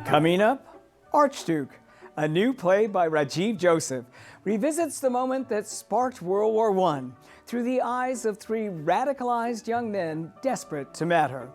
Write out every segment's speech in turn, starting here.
Coming up, Archduke, a new play by Rajiv Joseph, revisits the moment that sparked World War I through the eyes of three radicalized young men desperate to matter.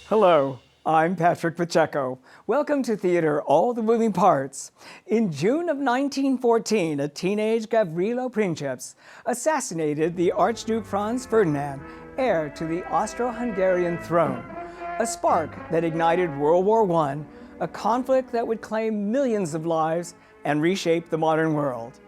Hello, I'm Pacheco. Welcome to Theater, All the Moving Parts. In June of 1914, a teenage Gavrilo Princip assassinated the Archduke Franz Ferdinand, heir to the Austro-Hungarian throne. A spark that ignited World War I, a conflict that would claim millions of lives and reshape the modern world.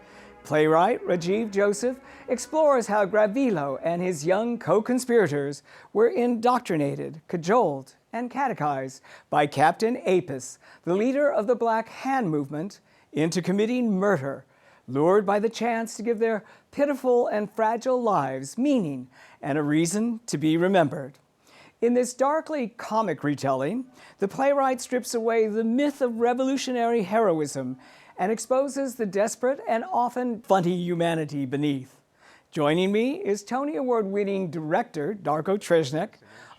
Playwright Rajiv Joseph explores how Gavrilo and his young co-conspirators were indoctrinated, cajoled, and catechized by Captain Apis, the leader of the Black Hand movement, into committing murder, lured by the chance to give their pitiful and fragile lives meaning and a reason to be remembered. In this darkly comic retelling, the playwright strips away the myth of revolutionary heroism and exposes the desperate and often funny humanity beneath. Joining me is Tony Award-winning director Darko Tresnjak,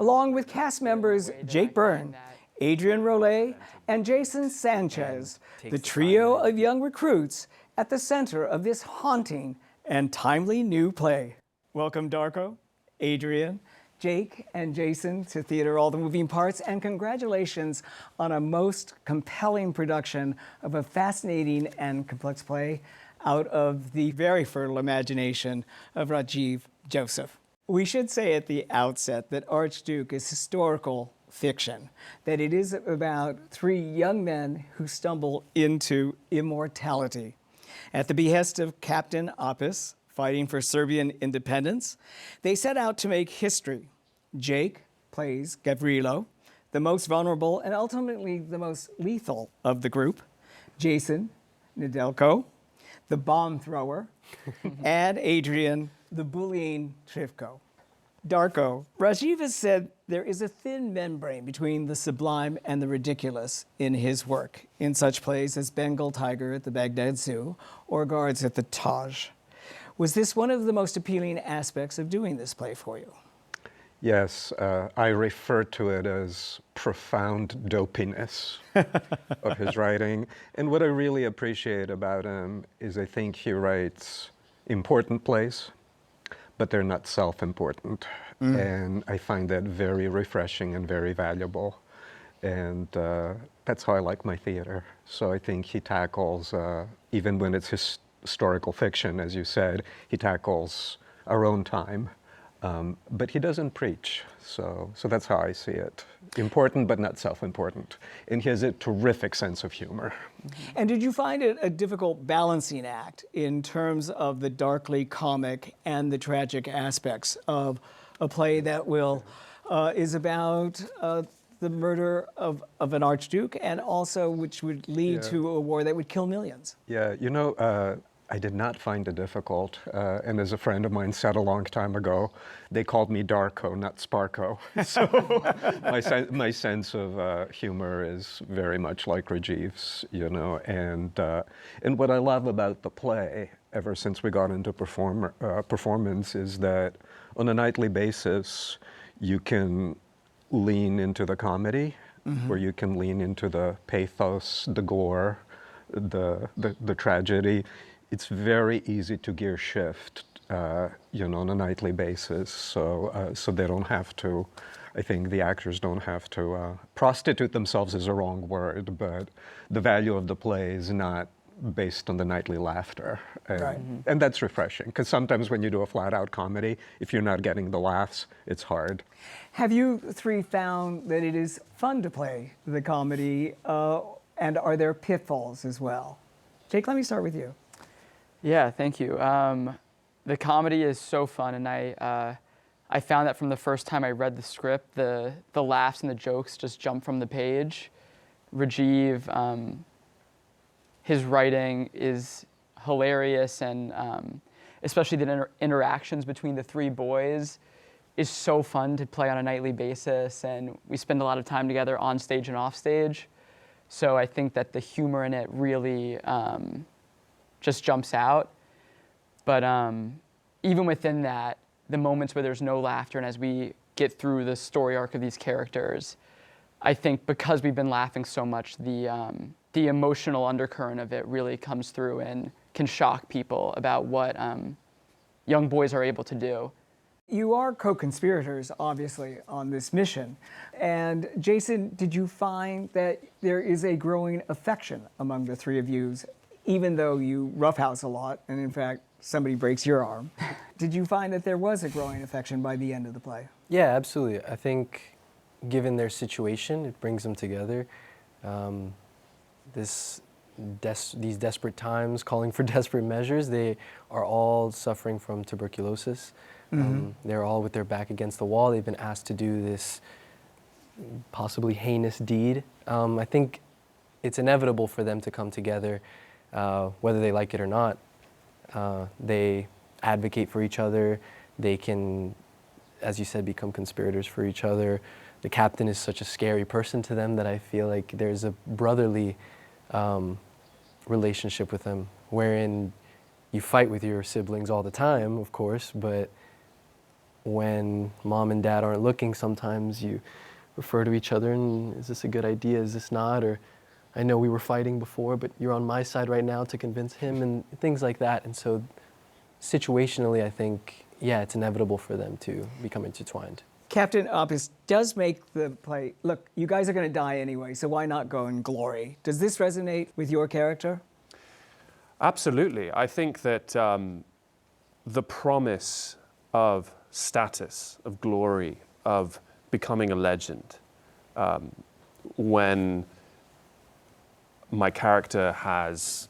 along with cast members Jake Berne, Adrien Rolet, and Jason Sanchez, the trio of young recruits at the center of this haunting and timely new play. Welcome, Darko, Adrien, Jake, and Jason to Theater, All the Moving Parts, and congratulations on a most compelling production of a fascinating and complex play out of the very fertile imagination of Rajiv Joseph. We should say at the outset that Archduke is historical fiction, that it is about three young men who stumble into immortality. At the behest of Captain Apis, fighting for Serbian independence, they set out to make history. Jake plays Gavrilo, the most vulnerable and ultimately the most lethal of the group. Jason, Nedelko, the bomb thrower, and Adrien, the bullying Trifko. Darko, Rajiv has said there is a thin membrane between the sublime and the ridiculous in his work, in such plays as Bengal Tiger at the Baghdad Zoo or Guards at the Taj. Was this one of the most appealing aspects of doing this play for you? Yes, I refer to it as profound dopiness of his writing. And what I really appreciate about him is I think he writes important plays, but they're not self-important. And I find that very refreshing and very valuable. And that's how I like my theater. So I think he tackles, even when it's historical fiction, as you said, he tackles our own time. But he doesn't preach, so that's how I see it. Important, but not self-important. And he has a terrific sense of humor. And did you find it a difficult balancing act in terms of the darkly comic and the tragic aspects of a play that is about the murder of an Archduke and also which would lead to a war that would kill millions? Yeah, you know, I did not find it difficult, and as a friend of mine said a long time ago, they called me Darko, not Sparko. So my sense of humor is very much like Rajiv's, you know, and what I love about the play, ever since we got into performance, is that on a nightly basis, you can lean into the comedy, or you can lean into the pathos, the gore, the tragedy. It's very easy to gear shift, you know, on a nightly basis. So they don't have to, I think the actors don't have to prostitute themselves is a wrong word, but the value of the play is not based on the nightly laughter. And that's refreshing, because sometimes when you do a flat-out comedy, if you're not getting the laughs, it's hard. Have you three found that it is fun to play the comedy, and are there pitfalls as well? Jake, let me start with you. Yeah, thank you. The comedy is so fun, and I found that from the first time I read the script, the laughs and the jokes just jump from the page. Rajiv, his writing is hilarious, and especially the interactions between the three boys is so fun to play on a nightly basis, and we spend a lot of time together on stage and off stage. So I think that the humor in it really just jumps out. But even within that, the moments where there's no laughter, and as we get through the story arc of these characters, I think because we've been laughing so much, the emotional undercurrent of it really comes through and can shock people about what young boys are able to do. You are co-conspirators, obviously, on this mission. And Jason, did you find that there is a growing affection among the three of you, even though you roughhouse a lot, and in fact, somebody breaks your arm? Did you find that there was a growing affection by the end of the play? Yeah, absolutely. I think given their situation, it brings them together. These desperate times calling for desperate measures, they are all suffering from tuberculosis. They're all with their back against the wall. They've been asked to do this possibly heinous deed. I think it's inevitable for them to come together, whether they like it or not. They advocate for each other. They can, as you said, become conspirators for each other. The captain is such a scary person to them that I feel like there's a brotherly relationship with him, wherein you fight with your siblings all the time, of course, but when mom and dad aren't looking, sometimes you refer to each other and, is this a good idea, is this not? Or, I know we were fighting before, but you're on my side right now to convince him, and things like that. And so situationally, I think, yeah, it's inevitable for them to become intertwined. Captain Opus does make the play, look, you guys are going to die anyway, so why not go in glory? Does this resonate with your character? Absolutely. I think that the promise of status, of glory, of becoming a legend, when my character has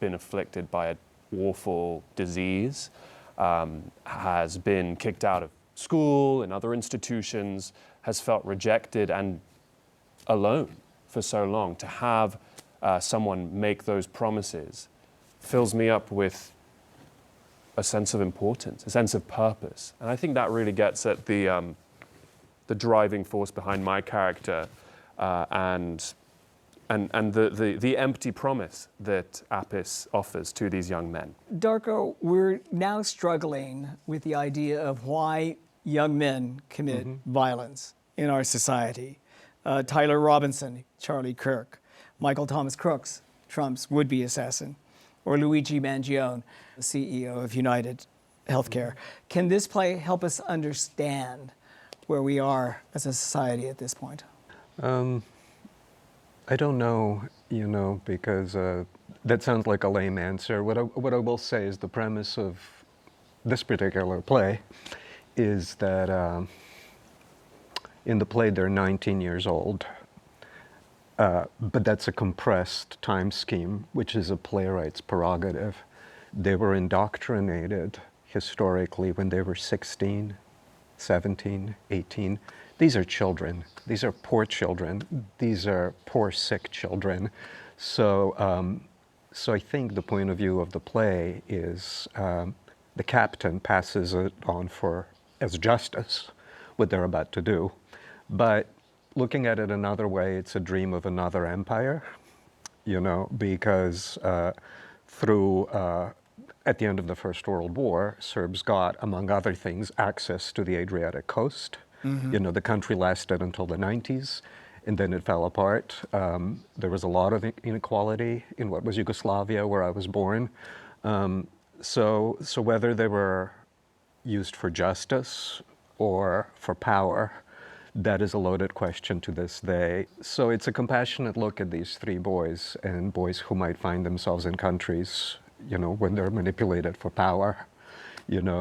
been afflicted by an awful disease, has been kicked out of school and other institutions, has felt rejected and alone for so long, to have someone make those promises fills me up with a sense of importance, a sense of purpose. And I think that really gets at the driving force behind my character and the empty promise that Apis offers to these young men. Darko, we're now struggling with the idea of why young men commit violence in our society. Tyler Robinson, Charlie Kirk, Michael Thomas Crooks, Trump's would-be assassin, or Luigi Mangione, the CEO of United Healthcare. Can this play help us understand where we are as a society at this point? I don't know, because that sounds like a lame answer. What I will say is the premise of this particular play is that in the play they're 19 years old, but that's a compressed time scheme, which is a playwright's prerogative. They were indoctrinated historically when they were 16, 17, 18. These are children. These are poor children. These are poor, sick children. So, so I think the point of view of the play is the captain passes it on as justice, what they're about to do. But looking at it another way, it's a dream of another empire, because at the end of the First World War, Serbs got, among other things, access to the Adriatic coast. The country lasted until the 90s, and then it fell apart. There was a lot of inequality in what was Yugoslavia, where I was born. So whether they were used for justice or for power, that is a loaded question to this day. So it's a compassionate look at these three boys, and boys who might find themselves in countries, when they're manipulated for power.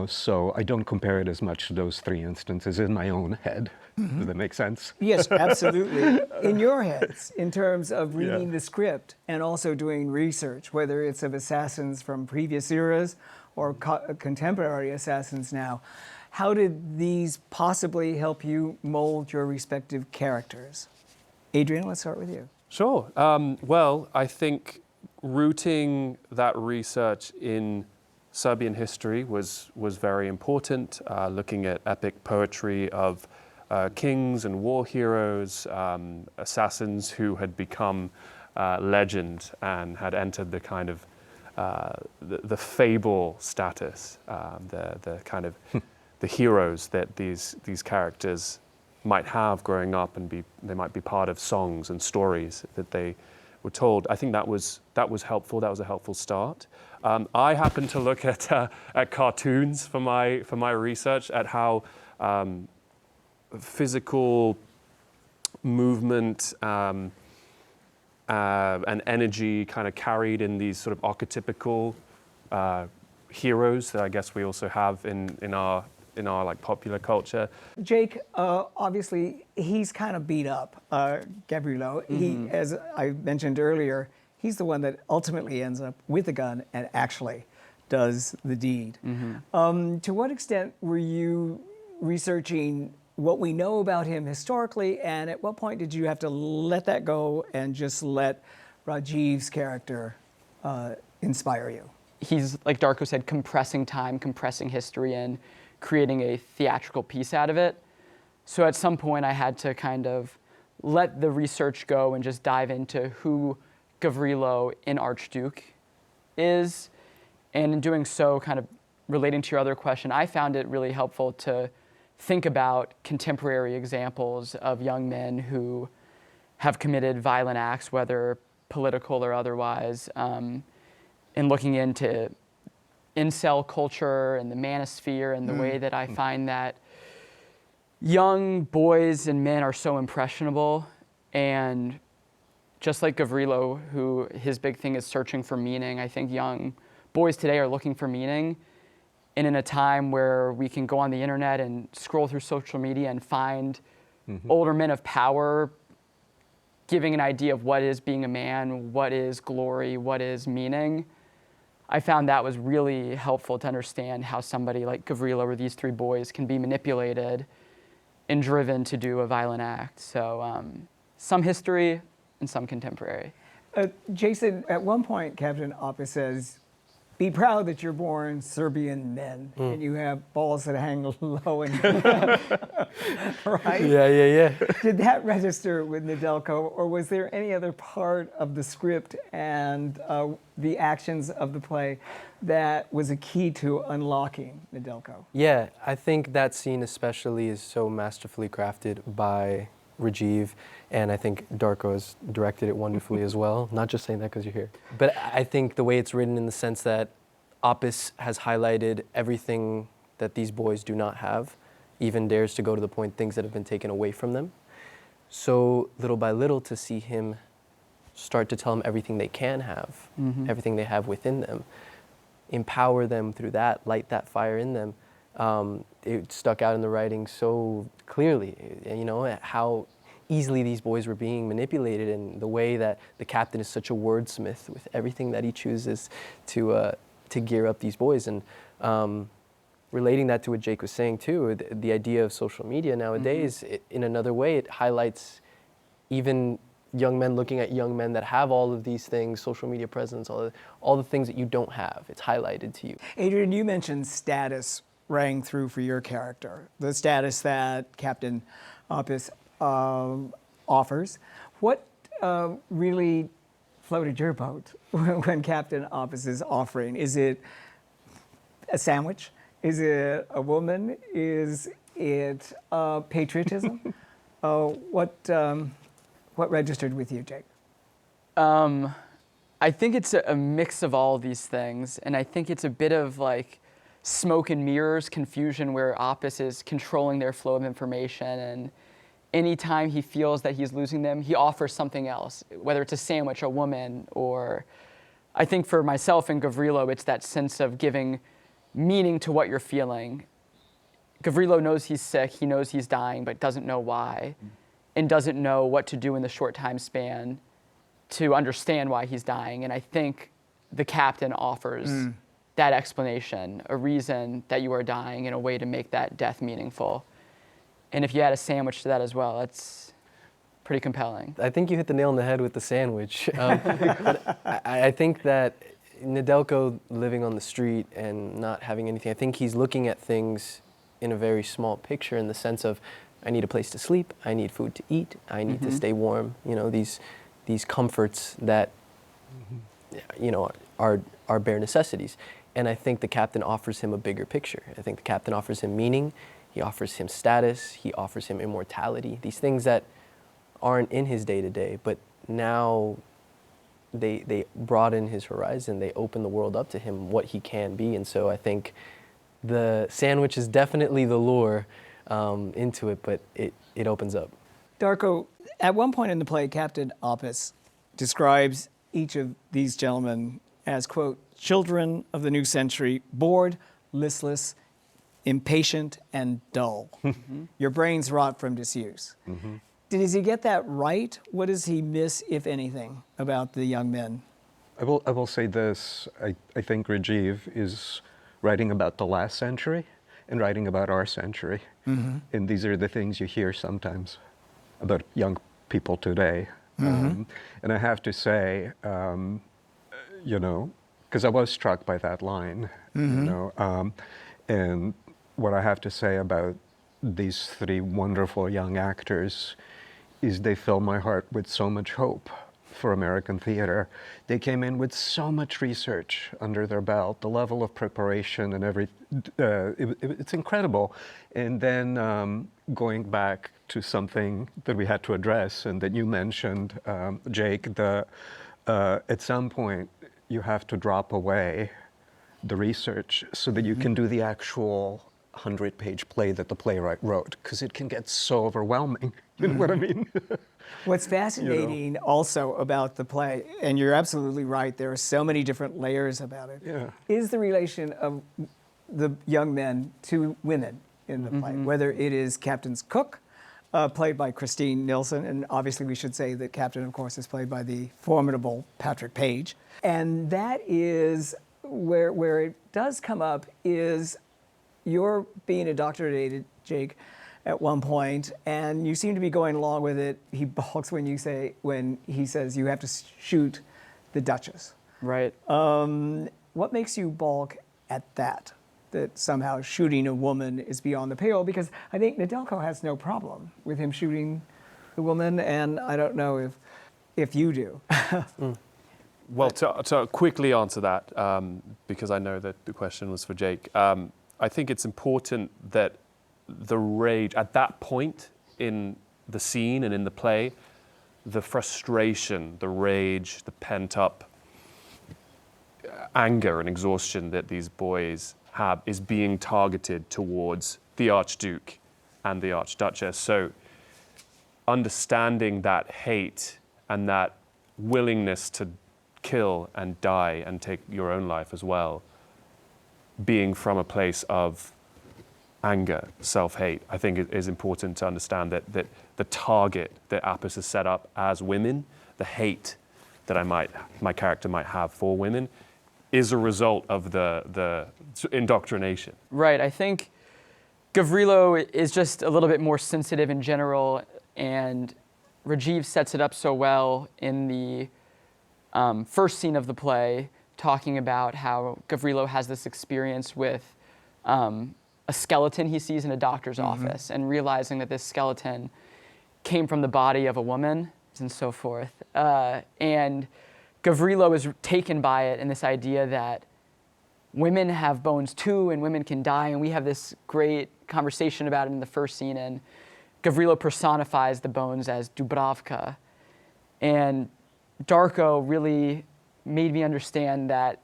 So I don't compare it as much to those three instances in my own head. Does that make sense? Yes, absolutely. In your heads, in terms of reading the script and also doing research, whether it's of assassins from previous eras or contemporary assassins now, how did these possibly help you mold your respective characters? Adrien, let's start with you. Sure. Well, I think rooting that research in Serbian history was very important, looking at epic poetry of kings and war heroes, assassins who had become legend and had entered the kind of the fable status, the kind of the heroes that these characters might have growing up, and they might be part of songs and stories that they were told. I think that was helpful. That was a helpful start. I happened to look at cartoons for my research, at how physical movement and energy kind of carried in these sort of archetypical heroes that I guess we also have in our like popular culture. Jake, obviously, he's kind of beat up, Gavrilo. He, as I mentioned earlier, he's the one that ultimately ends up with the gun and actually does the deed. To what extent were you researching what we know about him historically, and at what point did you have to let that go and just let Rajiv's character inspire you? He's, like Darko said, compressing time, compressing history, and creating a theatrical piece out of it. So at some point I had to kind of let the research go and just dive into who Gavrilo in Archduke is. And in doing so, kind of relating to your other question, I found it really helpful to think about contemporary examples of young men who have committed violent acts, whether political or otherwise, and looking into incel culture and the manosphere and the way that I find that young boys and men are so impressionable. And just like Gavrilo, who his big thing is searching for meaning, I think young boys today are looking for meaning. And in a time where we can go on the internet and scroll through social media and find older men of power giving an idea of what is being a man, what is glory, what is meaning, I found that was really helpful to understand how somebody like Gavrilo or these three boys can be manipulated and driven to do a violent act. So some history and some contemporary. Jason, at one point, Captain Oppa says, "Be proud that you're born Serbian men," and you have balls that hang low and right? Yeah. Did that register with Nedeljko, or was there any other part of the script and the actions of the play that was a key to unlocking Nedeljko? Yeah, I think that scene especially is so masterfully crafted by Rajiv, and I think Darko has directed it wonderfully as well. Not just saying that because you're here. But I think the way it's written in the sense that Apis has highlighted everything that these boys do not have, even dares to go to the point things that have been taken away from them. So little by little to see him start to tell them everything they can have, everything they have within them, empower them through that, light that fire in them. It stuck out in the writing so clearly, you know, how easily these boys were being manipulated, and the way that the captain is such a wordsmith with everything that he chooses to gear up these boys. And relating that to what Jake was saying too, the idea of social media nowadays, in another way, it highlights even young men looking at young men that have all of these things, social media presence, all the things that you don't have. It's highlighted to you. Adrien, you mentioned status rang through for your character, the status that Captain Opis offers. What really floated your boat when Captain Opis is offering? Is it a sandwich? Is it a woman? Is it patriotism? What registered with you, Jake? I think it's a mix of all these things, and I think it's a bit of like smoke and mirrors confusion where Opis is controlling their flow of information, and anytime he feels that he's losing them, he offers something else, whether it's a sandwich, a woman, or I think for myself and Gavrilo, it's that sense of giving meaning to what you're feeling. Gavrilo knows he's sick, he knows he's dying, but doesn't know why, and doesn't know what to do in the short time span to understand why he's dying. And I think the captain offers that explanation, a reason that you are dying, in a way to make that death meaningful. And if you add a sandwich to that as well, it's pretty compelling. I think you hit the nail on the head with the sandwich. I think that Nedelko living on the street and not having anything, I think he's looking at things in a very small picture in the sense of, I need a place to sleep, I need food to eat, I need to stay warm, you know, these comforts that, you know, are bare necessities. And I think the captain offers him a bigger picture. I think the captain offers him meaning, he offers him status, he offers him immortality, these things that aren't in his day-to-day, but now they broaden his horizon, they open the world up to him, what he can be. And so I think the sandwich is definitely the lure into it, but it opens up. Darko, at one point in the play, Captain Opus describes each of these gentlemen as, quote, children of the new century, bored, listless, impatient, and dull. Your brains rot from disuse. Does he get that right? What does he miss, if anything, about the young men? I will say this. I think Rajiv is writing about the last century and writing about our century. And these are the things you hear sometimes about young people today. And I have to say, you know, because I was struck by that line, you know, and what I have to say about these three wonderful young actors is they fill my heart with so much hope for American theater. They came in with so much research under their belt, the level of preparation and it's incredible. And then going back to something that we had to address and that you mentioned, Jake, at some point you have to drop away the research so that you can do the actual 100-page play that the playwright wrote, because it can get so overwhelming. You know what I mean? What's fascinating also about the play, and you're absolutely right, there are so many different layers about it, is the relation of the young men to women in the play, whether it is Captain's cook, played by Christine Nilsson, and obviously we should say that Captain, of course, is played by the formidable Patrick Page. And that is where it does come up is you're being indoctrinated, Jake, at one point, and you seem to be going along with it. He balks when he says you have to shoot the Duchess. Right. What makes you balk at that somehow shooting a woman is beyond the pale? Because I think Nedelko has no problem with him shooting the woman, and I don't know if you do. Well, to quickly answer that, because I know that the question was for Jake, I think it's important that the rage, at that point in the scene and in the play, the frustration, the rage, the pent-up anger and exhaustion that these boys have is being targeted towards the Archduke and the Archduchess. So understanding that hate and that willingness to kill and die and take your own life as well, being from a place of anger, self-hate, I think it is important to understand that the target that Apis has set up as women, the hate that my character might have for women, is a result of the indoctrination. Right. I think Gavrilo is just a little bit more sensitive in general, and Rajiv sets it up so well in the first scene of the play, talking about how Gavrilo has this experience with a skeleton he sees in a doctor's office, and realizing that this skeleton came from the body of a woman, and so forth. And Gavrilo is taken by it and this idea that women have bones too, and women can die, and we have this great conversation about it in the first scene, and Gavrilo personifies the bones as Dubravka. And Darko really made me understand that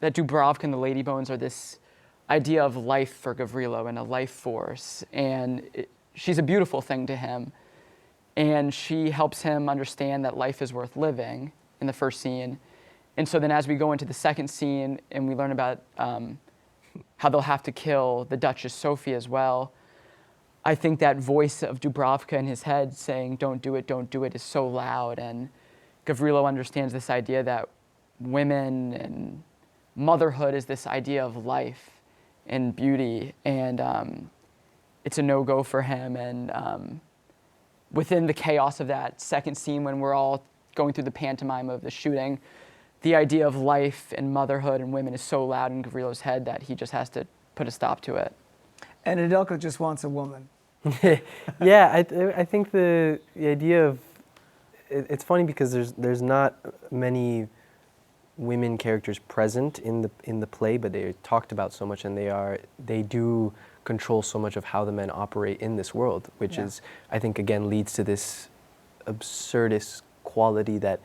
Dubravka and the lady bones are this idea of life for Gavrilo and a life force. And she's a beautiful thing to him. And she helps him understand that life is worth living in the first scene. And so then as we go into the second scene and we learn about how they'll have to kill the Duchess Sophie as well, I think that voice of Dubravka in his head saying, don't do it, is so loud. And Gavrilo understands this idea that women and motherhood is this idea of life and beauty, and it's a no-go for him. And within the chaos of that second scene, when we're all going through the pantomime of the shooting, the idea of life and motherhood and women is so loud in Gavrilo's head that he just has to put a stop to it. And Adelko just wants a woman. Yeah, I think the idea of it's funny because there's not many women characters present in the play, but they're talked about so much, and they do control so much of how the men operate in this world, which is, I think, again, leads to this absurdist quality that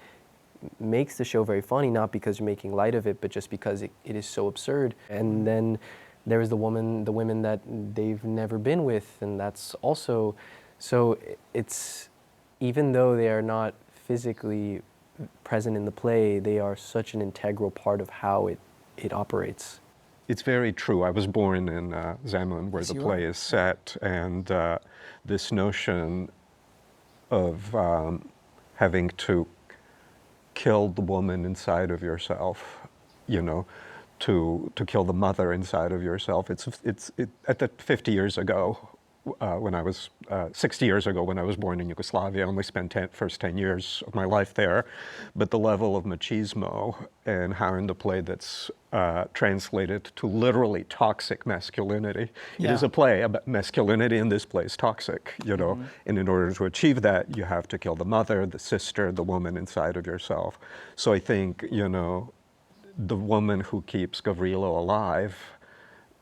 makes the show very funny, not because you're making light of it, but just because it is so absurd. And then there is the women that they've never been with, and that's also, so it's, even though they are not physically present in the play, they are such an integral part of how it operates. It's very true. I was born in Zemun, where the play is set, and this notion of having to kill the woman inside of yourself, you know, to kill the mother inside of yourself. It's at the 50 years ago, when I was 60 years ago when I was born in Yugoslavia. I only spent first 10 years of my life there, but the level of machismo and how in the play that's translated to literally toxic masculinity. It is a play about masculinity, and this play is toxic, you know, and in order to achieve that, you have to kill the mother, the sister, the woman inside of yourself. So I think, you know, the woman who keeps Gavrilo alive,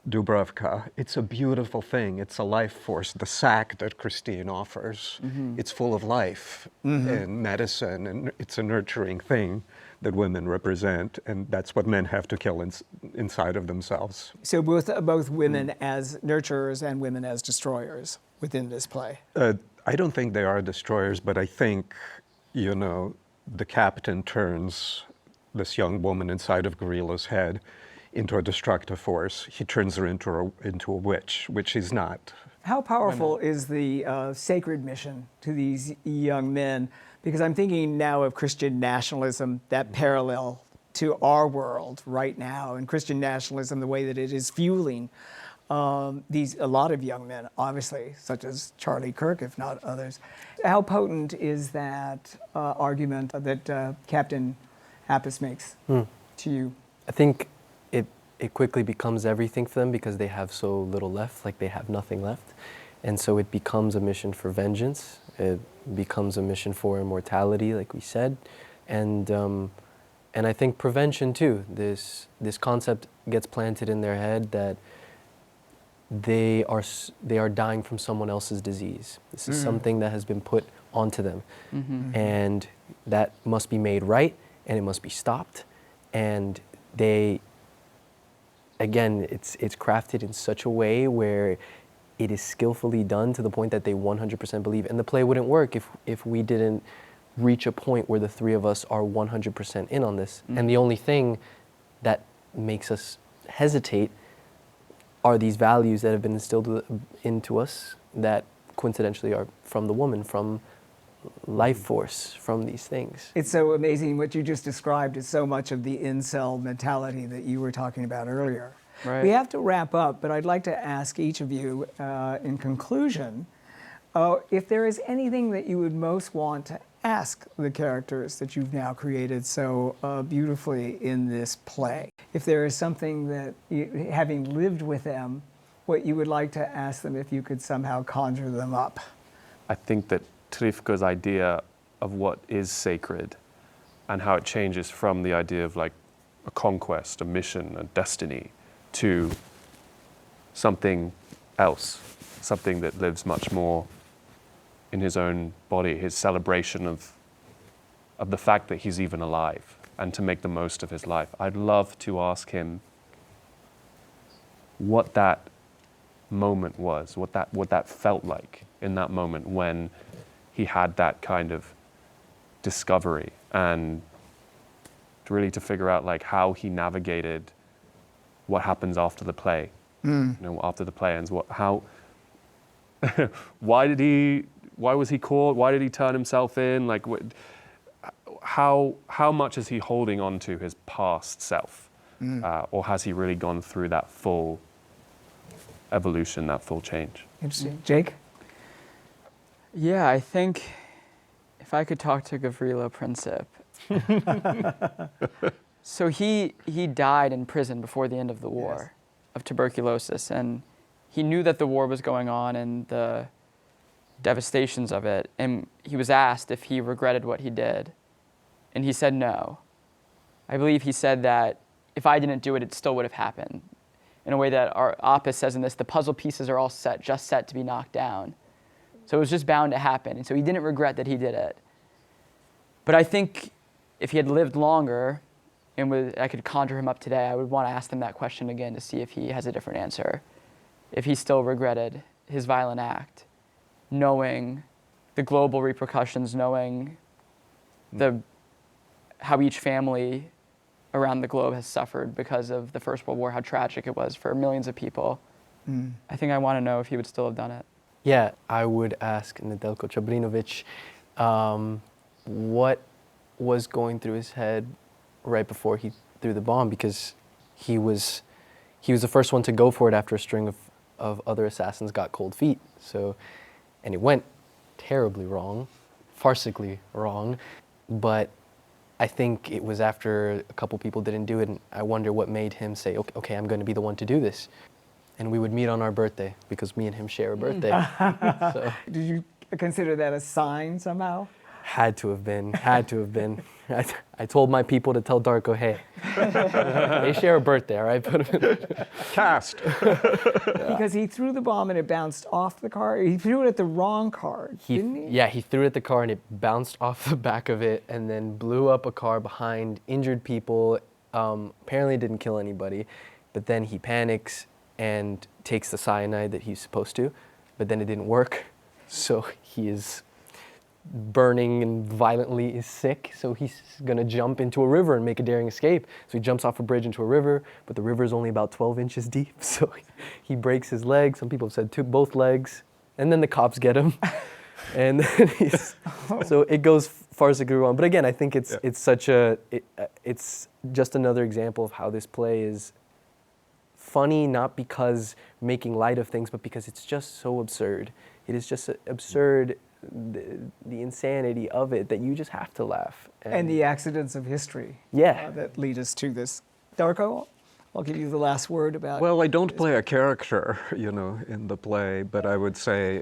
Dubravka, it's a beautiful thing. It's a life force. The sack that Christine offers, it's full of life and medicine, and it's a nurturing thing that women represent, and that's what men have to kill inside of themselves. So both women as nurturers and women as destroyers within this play. I don't think they are destroyers, but I think, you know, the captain turns this young woman inside of Gavrilo's head into a destructive force. He turns her into a witch, which she's not. How powerful is the sacred mission to these young men? Because I'm thinking now of Christian nationalism, that parallel to our world right now, and Christian nationalism, the way that it is fueling a lot of young men, obviously, such as Charlie Kirk, if not others. How potent is that argument that Captain Apis makes to you? I think it quickly becomes everything for them because they have so little left, like they have nothing left. And so it becomes a mission for vengeance. It becomes a mission for immortality, like we said. And I think prevention too. This concept gets planted in their head that they are dying from someone else's disease. This is something that has been put onto them. And that must be made right, and it must be stopped. And again, it's crafted in such a way where it is skillfully done to the point that they 100% believe. And the play wouldn't work if we didn't reach a point where the three of us are 100% in on this. And the only thing that makes us hesitate are these values that have been instilled into us that coincidentally are from the woman, from life force, from these things. It's so amazing what you just described is so much of the incel mentality that you were talking about earlier. Right. We have to wrap up, but I'd like to ask each of you, in conclusion, if there is anything that you would most want to ask the characters that you've now created so beautifully in this play. If there is something that, having lived with them, what you would like to ask them if you could somehow conjure them up. I think that Trifko's idea of what is sacred and how it changes from the idea of like a conquest, a mission, a destiny, to something else, something that lives much more in his own body, his celebration of the fact that he's even alive and to make the most of his life. I'd love to ask him what that moment was, what that felt like in that moment when he had that kind of discovery, and really to figure out like how he navigated what happens after the play. You know, after the play ends, why was he caught? Why did he turn himself in? Like, how much is he holding on to his past self? Or has he really gone through that full evolution, that full change? Interesting. Jake? Yeah, I think if I could talk to Gavrilo Princip, So he died in prison before the end of the war of tuberculosis, and he knew that the war was going on and the devastations of it, and he was asked if he regretted what he did, and he said no. I believe he said that if I didn't do it, it still would have happened. In a way that our Oppus says in this, the puzzle pieces are all just set to be knocked down. So it was just bound to happen, and so he didn't regret that he did it. But I think if he had lived longer, and I could conjure him up today, I would want to ask him that question again to see if he has a different answer. If he still regretted his violent act, knowing the global repercussions, knowing how each family around the globe has suffered because of the First World War, how tragic it was for millions of people. I think I want to know if he would still have done it. Yeah, I would ask Nedeljko Čabrinović what was going through his head right before he threw the bomb, because he was the first one to go for it after a string of other assassins got cold feet. So, and it went terribly wrong, farcically wrong, but I think it was after a couple people didn't do it, and I wonder what made him say, okay, I'm going to be the one to do this. And we would meet on our birthday, because me and him share a birthday. So, Did you consider that a sign somehow? had to have been. I told my people to tell Darko, hey, they share a birthday, all right? Cast. Because he threw the bomb and it bounced off the car. He threw it at the wrong car, didn't he? Yeah, he threw it at the car and it bounced off the back of it and then blew up a car behind, injured people. Apparently didn't kill anybody, but then he panics and takes the cyanide that he's supposed to, but then it didn't work. So he is burning and violently is sick, so he's gonna jump into a river and make a daring escape. So he jumps off a bridge into a river, but the river is only about 12 inches deep, so he breaks his leg. Some people have said both legs, and then the cops get him. And then so it goes farcically wrong. But again, I think it's just another example of how this play is funny, not because making light of things, but because it's just so absurd. It is just absurd, the insanity of it, that you just have to laugh. And the accidents of history that lead us to this. Darko, I'll give you the last word about. Well, I don't play a character, in the play, but I would say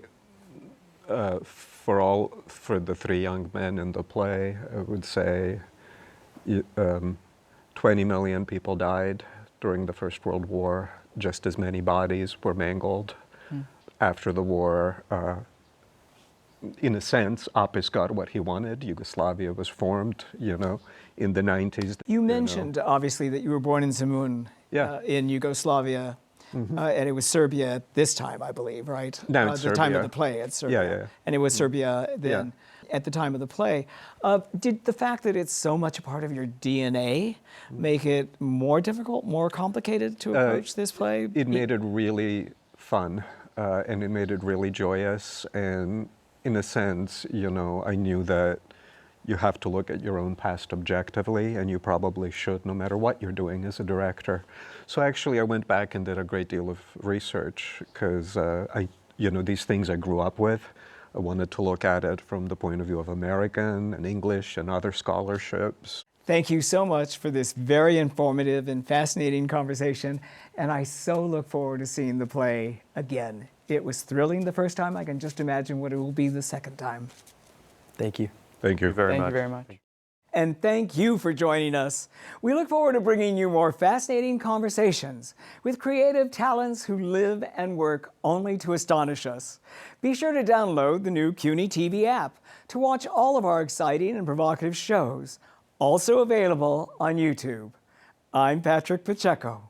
for the three young men in the play, I would say 20 million people died during the First World War. Just as many bodies were mangled after the war. In a sense, Oppus got what he wanted. Yugoslavia was formed, in the 90s. You mentioned, obviously, that you were born in Zemun, in Yugoslavia, and it was Serbia at this time, I believe, right? No, it's the time of Serbia. the play, it's Serbia. Yeah. And it was Serbia then, at the time of the play. Did the fact that it's so much a part of your DNA make it more difficult, more complicated to approach this play? It made it really fun, and it made it really joyous, and in a sense, I knew that you have to look at your own past objectively, and you probably should, no matter what you're doing as a director. So actually, I went back and did a great deal of research, because these things I grew up with. I wanted to look at it from the point of view of American and English and other scholarships. Thank you so much for this very informative and fascinating conversation, and I so look forward to seeing the play again. It was thrilling the first time. I can just imagine what it will be the second time. Thank you. Thank you very much. Thank you very much. And thank you for joining us. We look forward to bringing you more fascinating conversations with creative talents who live and work only to astonish us. Be sure to download the new CUNY TV app to watch all of our exciting and provocative shows, also available on YouTube. I'm Patrick Pacheco.